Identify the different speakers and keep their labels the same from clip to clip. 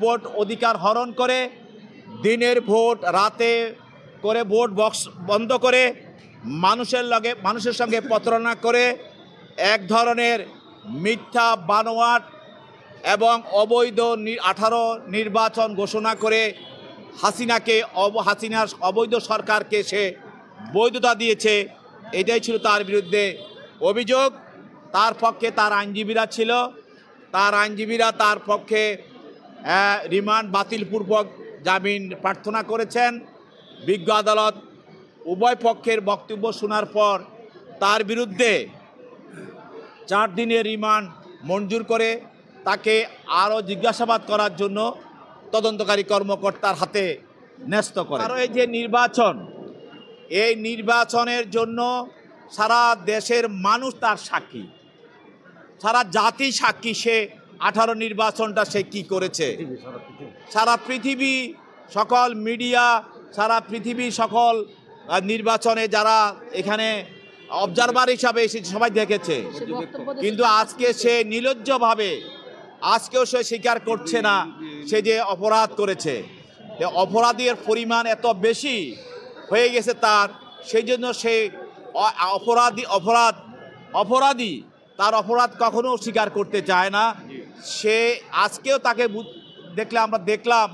Speaker 1: Vote অধিকার হরণ করে দিনের ভোট রাতে করে ভোট বক্স বন্ধ করে মানুষের সঙ্গে প্রতারণা করে এক ধরনের মিথ্যা বানোয়াট এবং অবৈধ 18 নির্বাচন ঘোষণা করে হাসিনার অবৈধ সরকারকে সে বৈধতা দিয়েছে। এটাই ছিল তার বিরুদ্ধে অভিযোগ। তার পক্ষে তার আইনজীবীরা ছিল, তার আইনজীবীরা তার পক্ষে রিমান্ড বাতিলপূর্বক জামিন প্রার্থনা করেছেন। বিজ্ঞ আদালত উভয় পক্ষের বক্তব্য শোনার পর তার বিরুদ্ধে 4 দিনের রিমান্ড মঞ্জুর করে তাকে আরও জিজ্ঞাসাবাদ করার জন্য তদন্তকারী কর্মকর্তার হাতে ন্যস্ত করে। আর এই যে নির্বাচন, এই নির্বাচনের জন্য সারা দেশের মানুষ তার সাক্ষী, সারা জাতি সাক্ষী। সে 18 নির্বাচনটা সে কি করেছে, সারা পৃথিবী সকল মিডিয়া, সারা পৃথিবী সকল নির্বাচনে যারা এখানে অবজারভার হিসাবে এসেছে সবাই দেখেছে। কিন্তু আজকে সে নির্লজ্জভাবে আজকেও সে স্বীকার করছে না সে যে অপরাধ করেছে। অপরাধের পরিমাণ এত বেশি হয়ে গেছে তার, সেই জন্য সে অপরাধী তার অপরাধ কখনো স্বীকার করতে চায় না। সে আজকেও তাকে আমরা দেখলাম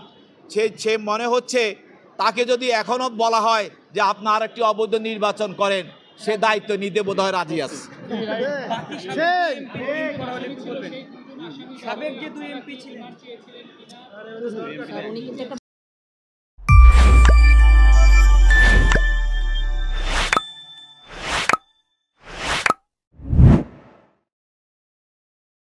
Speaker 1: সে মনে হচ্ছে তাকে যদি এখনও বলা হয় যে আপনার একটি অবৈধ নির্বাচন করেন, সে দায়িত্ব নিতে বোধহয় রাজি আছে।
Speaker 2: সাবেক যে 2 এমপি ছিলেন